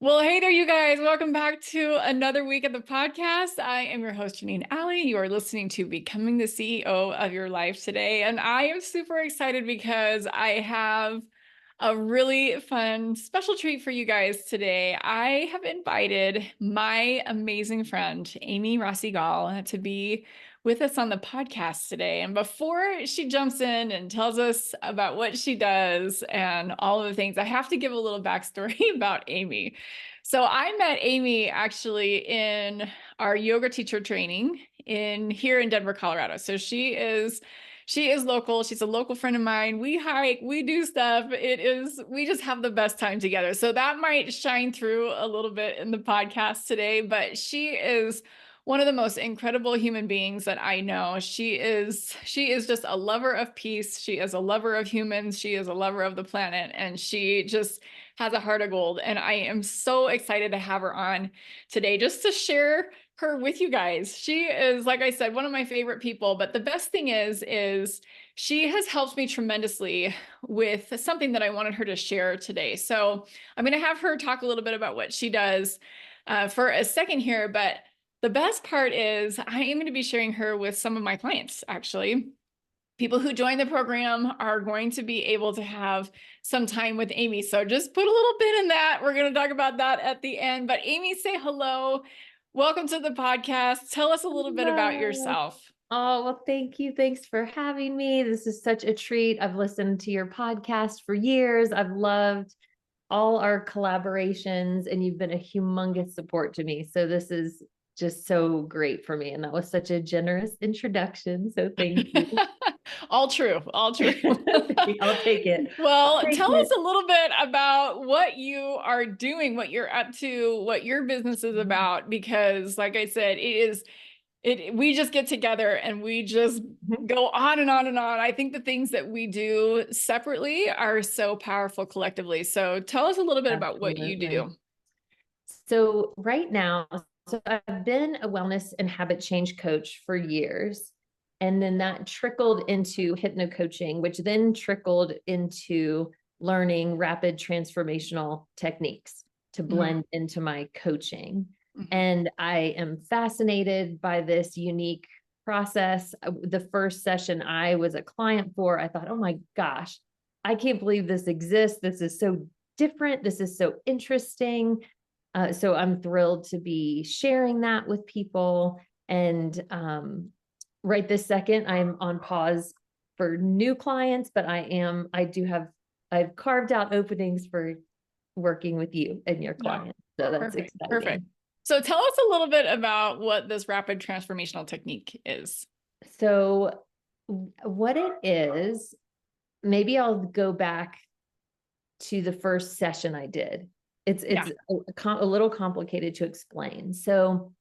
Well, hey there, you guys. Welcome back to another week of the podcast. I am your host, Janine Alley. You are listening to Becoming the CEO of Your Life today. And I am super excited because I have a really fun special treat for you guys today. I have invited my amazing friend, Amy Rossi Gall, to be with us on the podcast today. And before she jumps in and tells us about what she does and all of the things, I have to give a little backstory about Amy. So I met Amy actually in our yoga teacher training here in Denver, Colorado. So she is local. She's a local friend of mine. We hike, we do stuff. We just have the best time together. So that might shine through a little bit in the podcast today, but she is one of the most incredible human beings that I know. She is just a lover of peace. She is a lover of humans. She is a lover of the planet, and she just has a heart of gold. And I am so excited to have her on today just to share her with you guys. She is, like I said, one of my favorite people, but the best thing is she has helped me tremendously with something that I wanted her to share today. So I'm going to have her talk a little bit about what she does for a second here, but the best part is I am going to be sharing her with some of my clients, actually. People who join the program are going to be able to have some time with Amy. So just put a little bit in that. We're going to talk about that at the end. But Amy, say hello. Welcome to the podcast. Tell us a little bit about Hello. yourself. Oh, well, thank you. Thanks for having me. This is such a treat. I've listened to your podcast for years. I've loved all our collaborations, and you've been a humongous support to me. So this is just so great for me. And that was such a generous introduction. So thank you. All true. All true. I'll take it. I'll Well, take tell us it. a little bit about what you are doing, what you're up to, what your business is about, because like I said, we just get together and we just go on and on and on. I think the things that we do separately are so powerful collectively. So tell us a little bit about what you Absolutely. do. So right now, so I've been a wellness and habit change coach for years. And then that trickled into hypno-coaching, which then trickled into learning rapid transformational techniques to blend into my coaching. Mhm. And I am fascinated by this unique process. The first session I was a client for, I thought, oh my gosh, I can't believe this exists. This is so different. This is so interesting. So I'm thrilled to be sharing that with people. And right this second, I'm on pause for new clients, but I've carved out openings for working with you and your No, clients. So that's perfect. exciting. Perfect. So tell us a little bit about what this rapid transformational technique is. So what it is, maybe I'll go back to the first session I did. It's Yeah. a little complicated to explain. So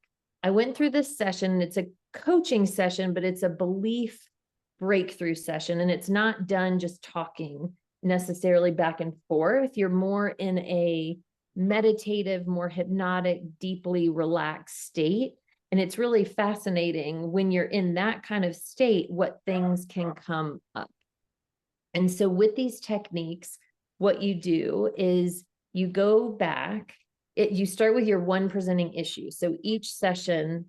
I went through this session. It's a coaching session, but it's a belief breakthrough session. And it's not done just talking necessarily back and forth. You're more in a meditative, more hypnotic, deeply relaxed state. And it's really fascinating when you're in that kind of state, what things can come up. And so with these techniques, what you do is you go back, you start with your one presenting issue. So each session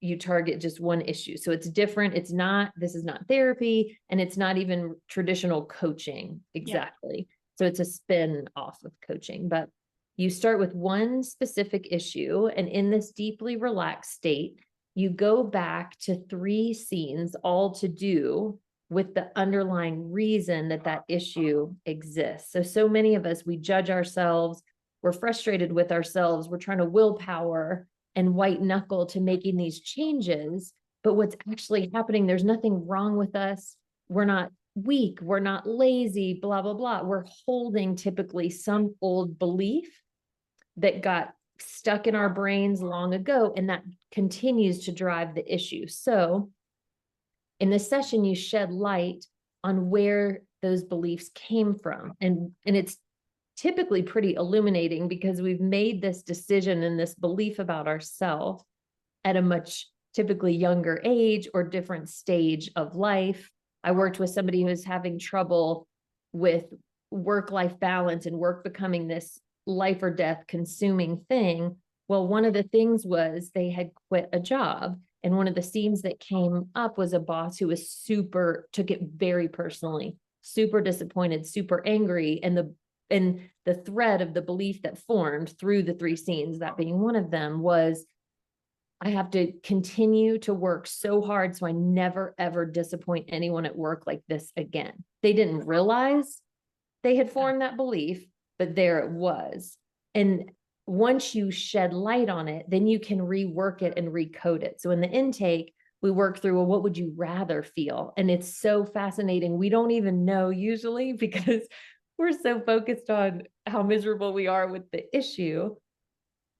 you target just one issue. So it's different. This is not therapy, and it's not even traditional coaching exactly. Yeah. So it's a spin off of coaching, but you start with one specific issue. And in this deeply relaxed state, you go back to 3 scenes, all to do with the underlying reason that issue exists. So many of us, we judge ourselves, we're frustrated with ourselves, we're trying to willpower and white knuckle to making these changes. But what's actually happening, there's nothing wrong with us. We're not weak, we're not lazy, blah, blah, blah. We're holding typically some old belief that got stuck in our brains long ago, and that continues to drive the issue. So in this session, you shed light on where those beliefs came from. And it's typically pretty illuminating because we've made this decision and this belief about ourselves at a much typically younger age or different stage of life. I worked with somebody who was having trouble with work-life balance and work becoming this life or death consuming thing. Well, one of the things was they had quit a job. And one of the scenes that came up was a boss who was took it very personally, super disappointed, super angry. And the thread of the belief that formed through the three scenes, that being one of them, was I have to continue to work so hard so I never, ever disappoint anyone at work like this again. They didn't realize they had formed that belief, but there it was. And once you shed light on it, then you can rework it and recode it. So in the intake, we work through, well, what would you rather feel? And it's so fascinating. We don't even know usually because we're so focused on how miserable we are with the issue.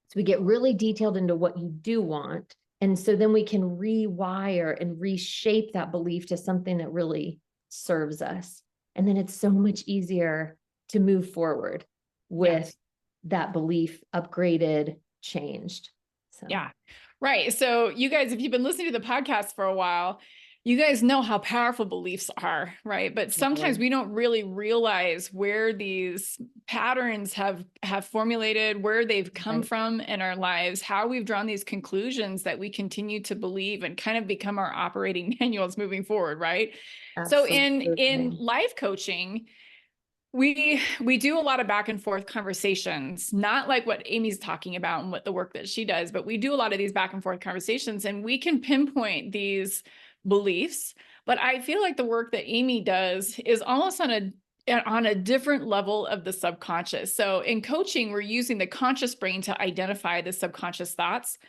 So we get really detailed into what you do want. And so then we can rewire and reshape that belief to something that really serves us. And then it's so much easier to move forward with that belief upgraded, changed. So Yeah. Right. So you guys, if you've been listening to the podcast for a while, you guys know how powerful beliefs are, right? But sometimes we don't really realize where these patterns have formulated, where they've come from in our lives, how we've drawn these conclusions that we continue to believe and kind of become our operating manuals moving forward, right? absolutely. So in life coaching, we do a lot of back and forth conversations, not like what Amy's talking about and what the work that she does, but we do a lot of these back and forth conversations, and we can pinpoint these beliefs. But I feel like the work that Amy does is almost on a different level of the subconscious. So in coaching, we're using the conscious brain to identify the subconscious thoughts.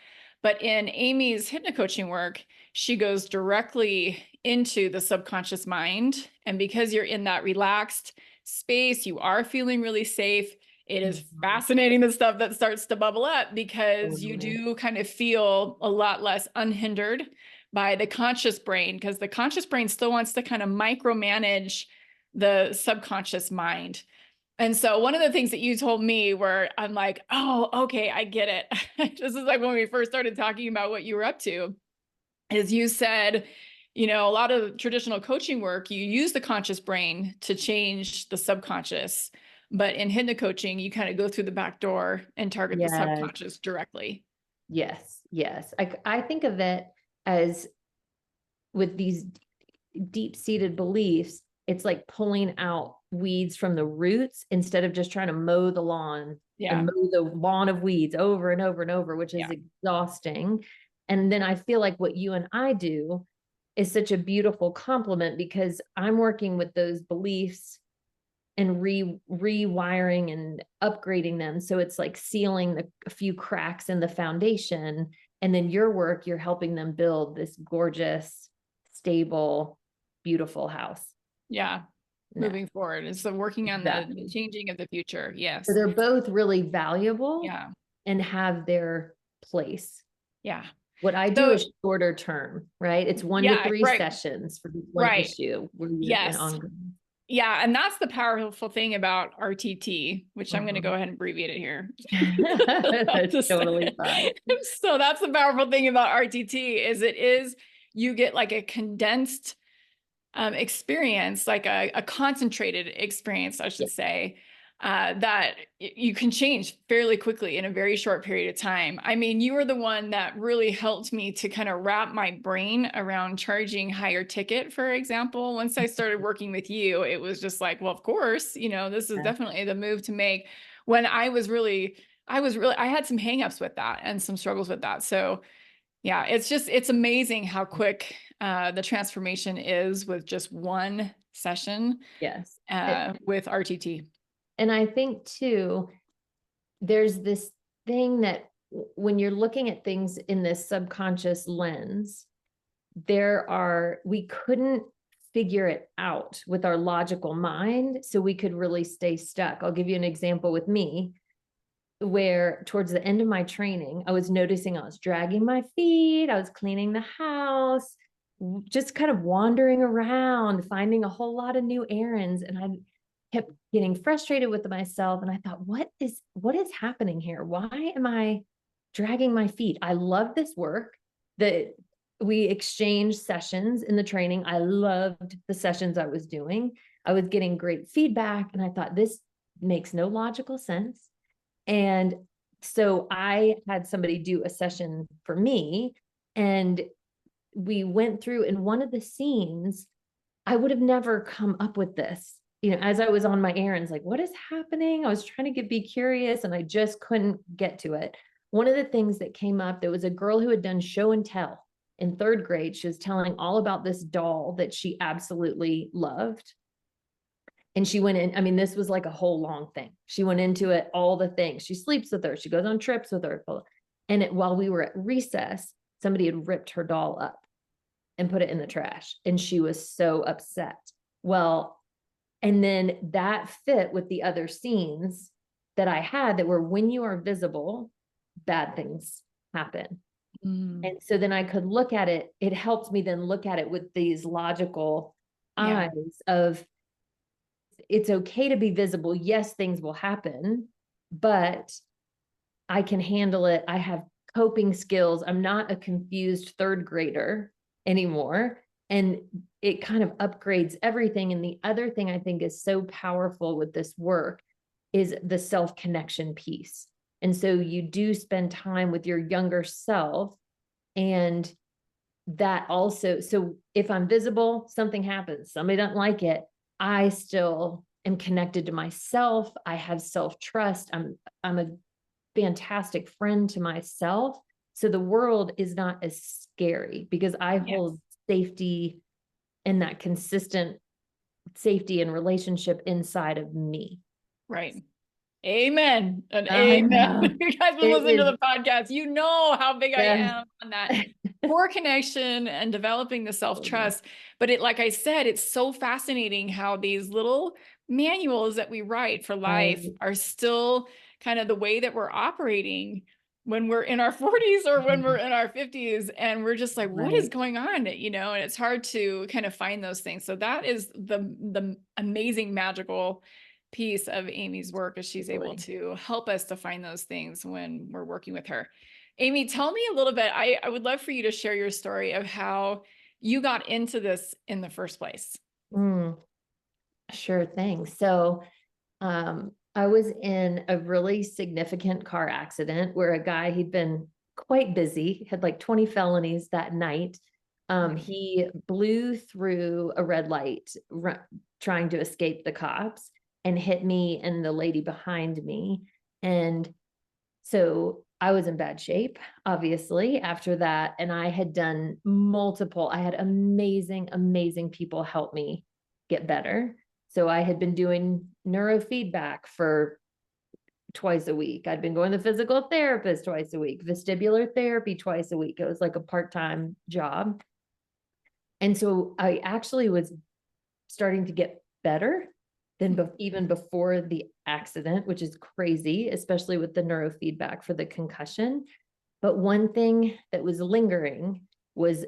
But in Amy's hypno-coaching work, she goes directly into the subconscious mind. And because you're in that relaxed space, you are feeling really safe. It is fascinating, the stuff that starts to bubble up, because you do kind of feel a lot less unhindered by the conscious brain, because the conscious brain still wants to kind of micromanage the subconscious mind. And so one of the things that you told me, where I'm like, oh, okay, I get it. This is like when we first started talking about what you were up to, is you said, a lot of traditional coaching work, you use the conscious brain to change the subconscious. But in hypno coaching, you kind of go through the back door and target the subconscious directly. Yes. Yes. I think of it as, with these deep-seated beliefs, it's like pulling out weeds from the roots instead of just trying to mow the lawn and mow the lawn of weeds over and over and over, which is exhausting. And then I feel like what you and I do is such a beautiful complement, because I'm working with those beliefs and rewiring and upgrading them. So it's like sealing a few cracks in the foundation. And then your work, you're helping them build this gorgeous, stable, beautiful house. Yeah. Moving forward. And so working on the changing of the future. Yes. So they're both really valuable. Yeah. And have their place. Yeah. What I do is shorter term, right? It's 1 to 3 sessions for one issue. Yes. Yeah. And that's the powerful thing about RTT, which I'm going to go ahead and abbreviate it here. That's totally fine. So that's the powerful thing about RTT, is you get like a condensed experience, like a concentrated experience, I should say, that you can change fairly quickly in a very short period of time. I mean, you were the one that really helped me to kind of wrap my brain around charging higher ticket, for example. Once I started working with you, it was just like, well, of course, this is definitely the move to make. When I had some hangups with that and some struggles with that. So yeah, it's amazing how quick the transformation is with just one session. Yes. With RTT. And I think too, there's this thing that when you're looking at things in this subconscious lens, we couldn't figure it out with our logical mind, so we could really stay stuck. I'll give you an example with me, where towards the end of my training, I was noticing I was dragging my feet, I was cleaning the house, just kind of wandering around, finding a whole lot of new errands. And I kept getting frustrated with myself. And I thought, what is happening here? Why am I dragging my feet? I love this work. That we exchanged sessions in the training. I loved the sessions I was doing. I was getting great feedback. And I thought, this makes no logical sense. And so I had somebody do a session for me, and we went through, in one of the scenes, I would have never come up with this. As I was on my errands, like, what is happening? I was trying to be curious, and I just couldn't get to it. One of the things that came up, there was a girl who had done show and tell in third grade. She was telling all about this doll that she absolutely loved. And she went in, I mean, this was like a whole long thing. She went into it, all the things. She sleeps with her. She goes on trips with her. And while we were at recess, somebody had ripped her doll up and put it in the trash. And she was so upset. Well, and then that fit with the other scenes that I had that were, when you are visible, bad things happen. And so then I could look at it. It helped me then look at it with these logical eyes of, it's okay to be visible. Yes, things will happen, but I can handle it. I have coping skills. I'm not a confused third grader anymore. And it kind of upgrades everything. And the other thing I think is so powerful with this work is the self-connection piece. And so you do spend time with your younger self, and that also, so if I'm visible, something happens, somebody doesn't like it, I still am connected to myself. I have self-trust. I'm a fantastic friend to myself. So the world is not as scary because I hold safety and that consistent safety and relationship inside of me. Right. Amen. And I amen. know. You guys been listening to the podcast. You know how big I am on that core connection and developing the self-trust. But like I said, it's so fascinating how these little manuals that we write for life are still kind of the way that we're operating when we're in our 40s or when we're in our 50s. And we're just like, what is going on? And it's hard to kind of find those things. So that is the amazing, magical piece of Amy's work, is she's able to help us to find those things when we're working with her. Amy, tell me a little bit. I would love for you to share your story of how you got into this in the first place. Sure thing. So I was in a really significant car accident where a guy, he'd been quite busy, had like 20 felonies that night. He blew through a red light trying to escape the cops, and hit me and the lady behind me. And so I was in bad shape, obviously, after that. And I had done I had amazing, amazing people help me get better. So I had been doing neurofeedback for twice a week. I'd been going to the physical therapist twice a week, vestibular therapy twice a week. It was like a part-time job. And so I actually was starting to get better than even before the accident, which is crazy, especially with the neurofeedback for the concussion. But one thing that was lingering was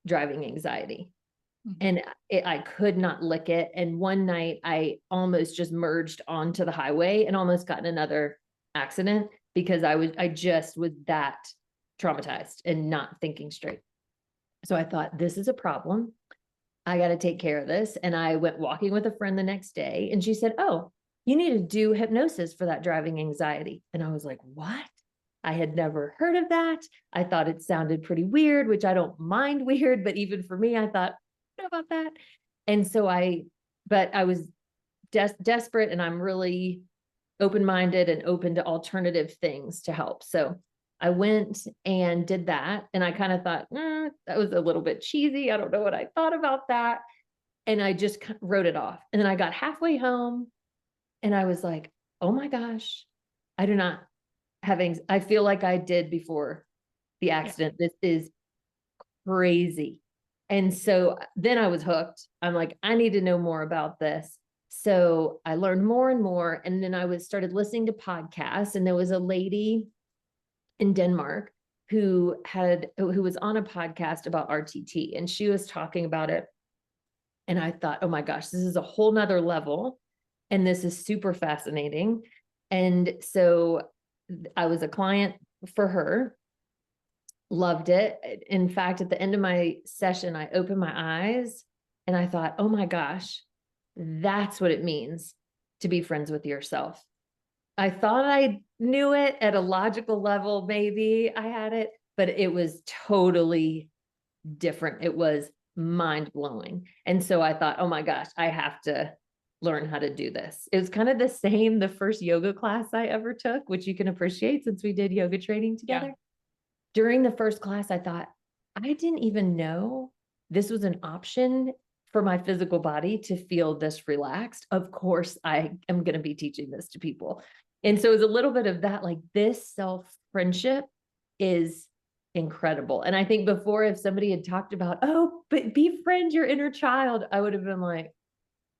driving anxiety. And I could not lick it. And one night I almost just merged onto the highway and almost got in another accident because I just was that traumatized and not thinking straight. So I thought, this is a problem. I got to take care of this. And I went walking with a friend the next day, and she said, oh, you need to do hypnosis for that driving anxiety. And I was like, what? I had never heard of that. I thought it sounded pretty weird, which I don't mind weird, but even for me, I thought, I don't know about that. And so but I was desperate, and I'm really open-minded and open to alternative things to help. So I went and did that. And I kind of thought, that was a little bit cheesy. I don't know what I thought about that. And I just wrote it off. And then I got halfway home and I was like, oh my gosh, I do not I feel like I did before the accident. This is crazy. And so then I was hooked. I'm like, I need to know more about this. So I learned more and more. And then I started listening to podcasts, and there was a lady in Denmark who was on a podcast about RTT, and she was talking about it. And I thought, oh my gosh, this is a whole nother level. And this is super fascinating. And so I was a client for her, loved it. In fact, at the end of my session, I opened my eyes and I thought, oh my gosh, that's what it means to be friends with yourself. I thought I knew it at a logical level. Maybe I had it, but it was totally different. It was mind blowing. And so I thought, oh my gosh, I have to learn how to do this. It was kind of the same, the first yoga class I ever took, which you can appreciate since we did yoga training together. Yeah. During the first class, I thought, I didn't even know this was an option for my physical body to feel this relaxed. Of course, I am going to be teaching this to people. And so it was a little bit of that, like this self friendship is incredible. And I think before, if somebody had talked about, oh, but befriend your inner child, I would have been like,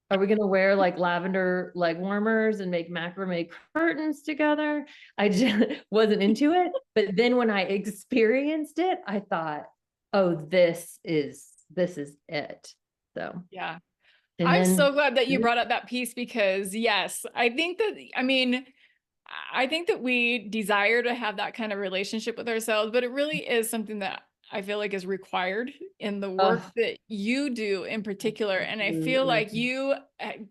are we going to wear like lavender leg warmers and make macrame curtains together? I just wasn't into it. But then when I experienced it, I thought, oh, this is it. So, Yeah. and I'm then so glad that you brought up that piece because yes, I think that, I mean, I think that we desire to have that kind of relationship with ourselves, but it really is something that I feel like is required in the work oh, that you do in particular. And I feel absolutely. like you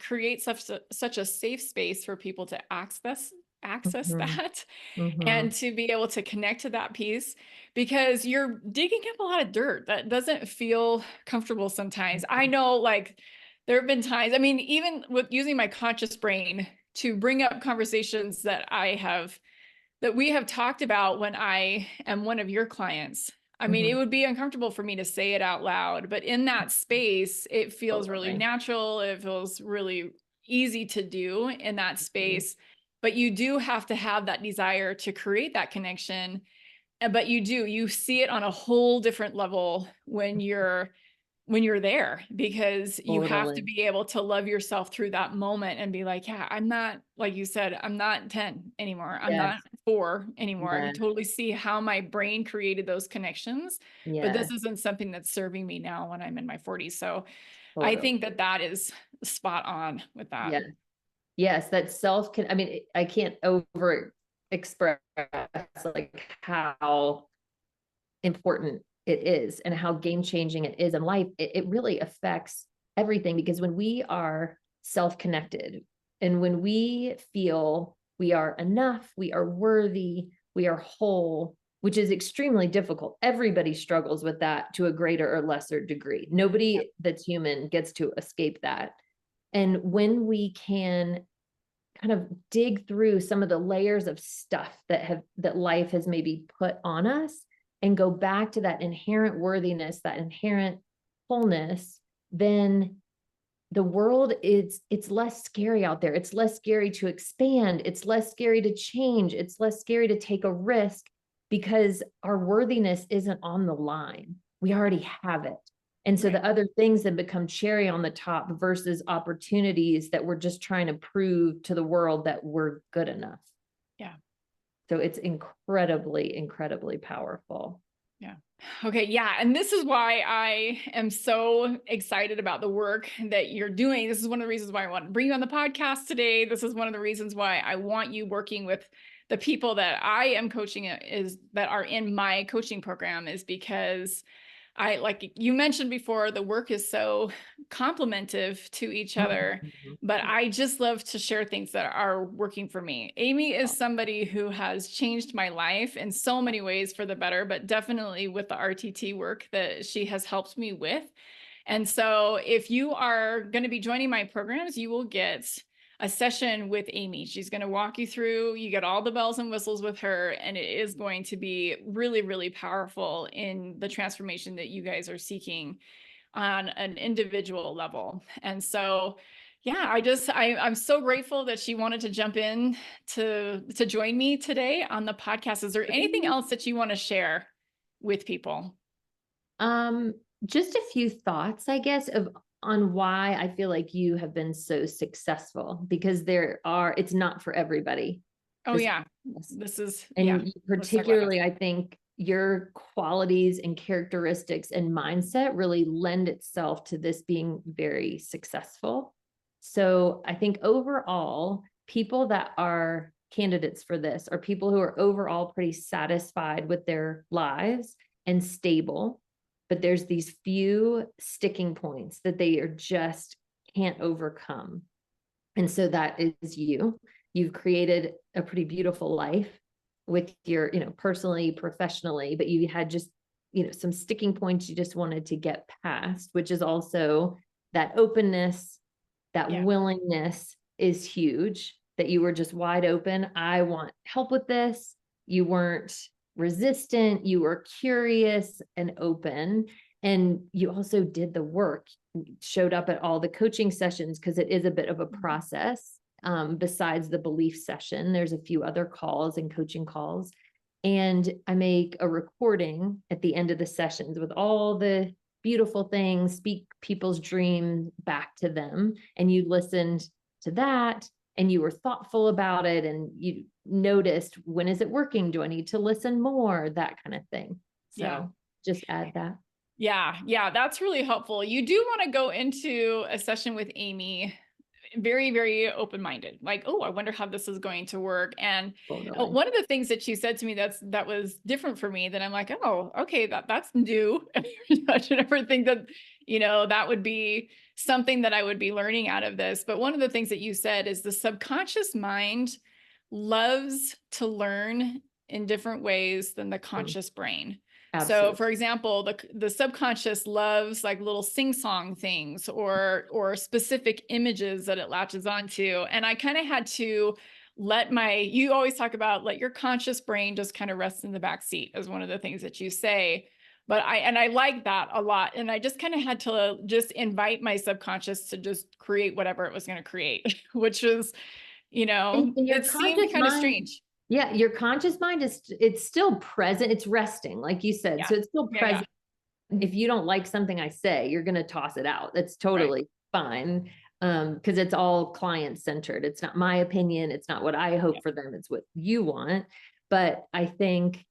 create such a safe space for people to access Mhm, that mhm, and to be able to connect to that piece because you're digging up a lot of dirt that doesn't feel comfortable sometimes. I know like there have been times, I mean, even with using my conscious brain to bring up conversations that we have talked about when I am one of your clients. I mean, it mhm. would be uncomfortable for me to say it out loud, but in that space, it feels really Totally. natural. It feels really easy to do in that Mhm. space. But you do have to have that desire to create that connection. But you see it on a whole different level when you're there because you have to Totally. be able to love yourself through that moment and be like, yeah, I'm not, like you said, I'm not 10 anymore. I'm not Yes. 4 anymore. I can Yes. totally see how my brain created those connections, but this Yes. isn't something that's serving me now when I'm in my 40s. So I Totally. think that that is spot on with that. Yes. Yes. That self can, I mean, I can't over express like how important it is and how game changing it is in life. It really affects everything because when we are self connected and when we feel we are enough, we are worthy, we are whole, which is extremely difficult. Everybody struggles with that to a greater or lesser degree. Yeah. Nobody that's human gets to escape that. And when we can kind of dig through some of the layers of stuff that life has maybe put on us and go back to that inherent worthiness, that inherent wholeness, then the world is it's less scary out there. It's less scary to expand. It's less scary to change. It's less scary to take a risk because our worthiness isn't on the line. We already have it. And so Right. the other things then become cherry on the top versus opportunities that we're just trying to prove to the world that we're good enough. Yeah. So it's incredibly, incredibly powerful. Yeah. Okay. Yeah. And this is why I am so excited about the work that you're doing. This is one of the reasons why I want to bring you on the podcast today. This is one of the reasons why I want you working with the people that I am coaching is that are in my coaching program is because I, like you mentioned before, the work is so complementive to each other, Mhm. but I just love to share things that are working for me. Amy is somebody who has changed my life in so many ways for the better, but definitely with the RTT work that she has helped me with. And so if you are going to be joining my programs, you will get a session with Amy. She's going to walk you through, you get all the bells and whistles with her, and it is going to be really, really powerful in the transformation that you guys are seeking on an individual level. And so, yeah, I'm so grateful that she wanted to jump in to join me today on the podcast. Is there anything else that you want to share with people? Um, just a few thoughts, I guess, of on why I feel like you have been so successful because it's not for everybody. Oh This yeah, process. this is, yeah, And let's talk about that. particularly, I think your qualities and characteristics and mindset really lend itself to this being very successful. So I think overall, people that are candidates for this are people who are overall pretty satisfied with their lives and stable. But there's these few sticking points that they are just can't overcome. And so that is you. you've created a pretty beautiful life with your, personally, professionally, but you had just, some sticking points you just wanted to get past, which is also that openness, that willingness is huge, that you were just wide open. I want help with this. You weren't resistant. You were curious and open. And you also did the work, showed up at all the coaching sessions, because it is a bit of a process. Besides the belief session, there's a few other calls and coaching calls. And I make a recording at the end of the sessions with all the beautiful things, speak people's dreams back to them. And you listened to that and you were thoughtful about it. And you noticed, when is it working? Do I need to listen more? That kind of thing. So just add that. Yeah. Yeah. That's really helpful. You do want to go into a session with Amy very, very open-minded, like, oh, I wonder how this is going to work. And one of the things that you said to me that was different for me, that I'm like, oh, okay, that's new. I should never think that, that would be something that I would be learning out of this. But one of the things that you said is the subconscious mind loves to learn in different ways than the conscious brain. Absolutely. So for example, the subconscious loves like little sing-song things or specific images that it latches onto. And I kind of had to you always talk about let your conscious brain just kind of rest in the back seat as one of the things that you say. But I like that a lot. And I just kind of had to just invite my subconscious to just create whatever it was going to create, which is, it seemed kind of strange. Yeah, your conscious mind it's still present. It's resting, like you said. So it's still present. If you don't like something I say, you're going to toss it out. That's totally fine. Because it's all client centered. It's not my opinion. It's not what I hope for them. It's what you want. But I think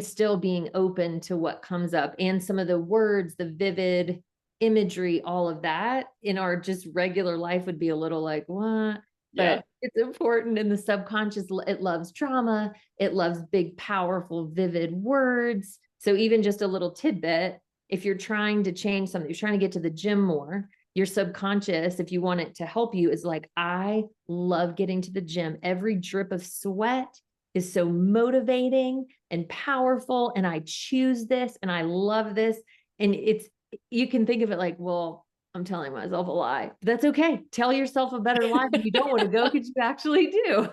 still being open to what comes up, and some of the words, the vivid imagery, all of that in our just regular life would be a little like, what? But it's important in the subconscious. It loves drama. It loves big, powerful, vivid words. So even just a little tidbit, if you're trying to change something, you're trying to get to the gym more, your subconscious, if you want it to help you, is like, I love getting to the gym. Every drip of sweat is so motivating and powerful. And I choose this and I love this. And you can think of it like, well, I'm telling myself a lie. That's okay. Tell yourself a better lie when you don't want to go, because you actually do.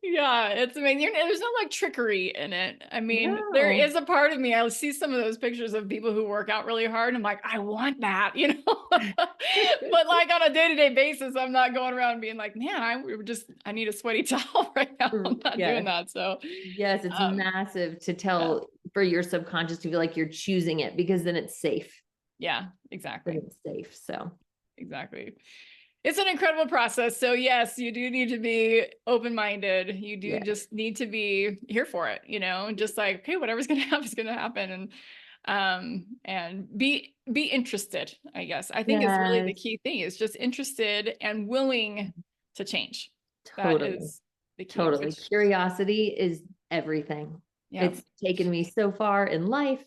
Yeah, it's amazing. There's no like trickery in it. I mean, there is a part of me, I'll see some of those pictures of people who work out really hard. And I'm like, I want that, but like on a day-to-day basis, I'm not going around being like, man, I need a sweaty towel right now. I'm not doing that. So yes, it's massive to tell for your subconscious to feel like you're choosing it, because then it's safe. Yeah, exactly. Then it's safe. So exactly. It's an incredible process. So yes, you do need to be open-minded. You do just need to be here for it, just like, okay, whatever's going to happen is going to happen. And be interested, I guess. I think is really the key thing, is just interested and willing to change. Totally. That is the key. Totally. Curiosity is everything. It's taken me so far in life,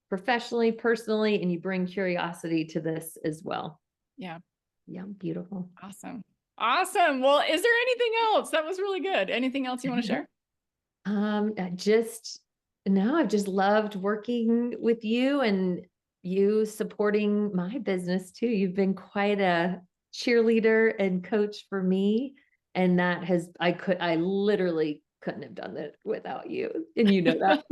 professionally, personally, and you bring curiosity to this as well. Yeah. Yeah, beautiful. Awesome. Well, is there anything else? That was really good. Anything else you want to share? I've just loved working with you and you supporting my business too. You've been quite a cheerleader and coach for me. And I literally couldn't have done that without you. And you know that.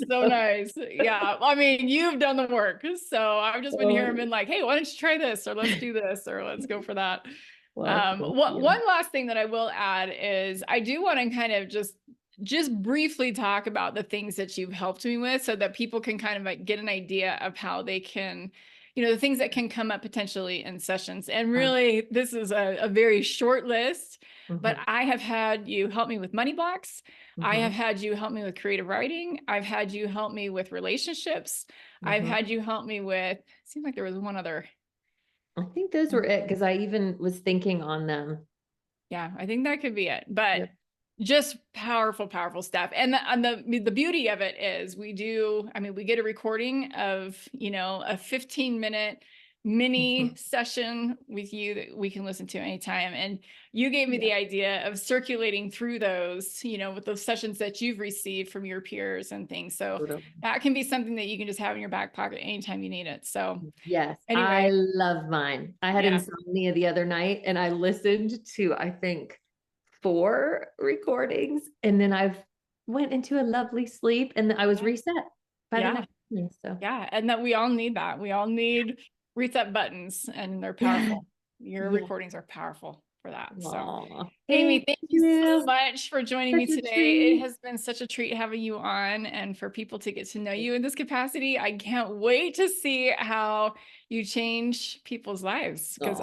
So nice. Yeah. I mean, you've done the work. So I've just been here and been like, hey, why don't you try this, or let's do this, or let's go for that. One last thing that I will add is I do want to kind of just briefly talk about the things that you've helped me with, so that people can kind of like get an idea of how they can, the things that can come up potentially in sessions. And really, this is a very short list, but I have had you help me with money blocks. I have had you help me with creative writing. I've had you help me with relationships. I've had you help me with, it seemed like there was one other. I think those were it, because I even was thinking on them. Yeah, I think that could be it. But just powerful, powerful stuff. And the beauty of it is we get a recording of, a 15-minute mini session with you that we can listen to anytime. And you gave me the idea of circulating through those, with those sessions that you've received from your peers and things. So that can be something that you can just have in your back pocket anytime you need it. So Yes, anyway, I love mine. I had insomnia the other night and I listened to, I think, 4 recordings, and then I've went into a lovely sleep and I was reset by the next morning. So and that we all need that. We all need reset buttons, and they're powerful. Your recordings are powerful for that. So Amy, thank you so much for joining me today. It has been such a treat having you on, and for people to get to know you in this capacity. I can't wait to see how you change people's lives, because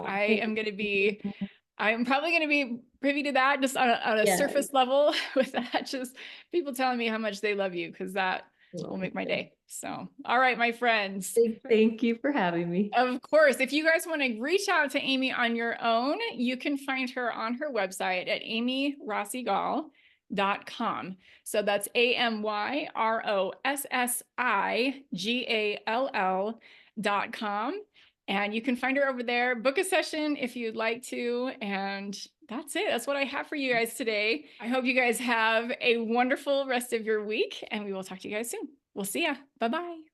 I'm probably going to be privy to that just on a surface level with that, just people telling me how much they love you, because that will make my day. So, all right, my friends. Thank you for having me. Of course, if you guys want to reach out to Amy on your own, you can find her on her website at amyrossigall.com. So that's AMYROSSIGALL.com. And you can find her over there. Book a session if you'd like to. And that's it. That's what I have for you guys today. I hope you guys have a wonderful rest of your week, and we will talk to you guys soon. We'll see ya. Bye-bye.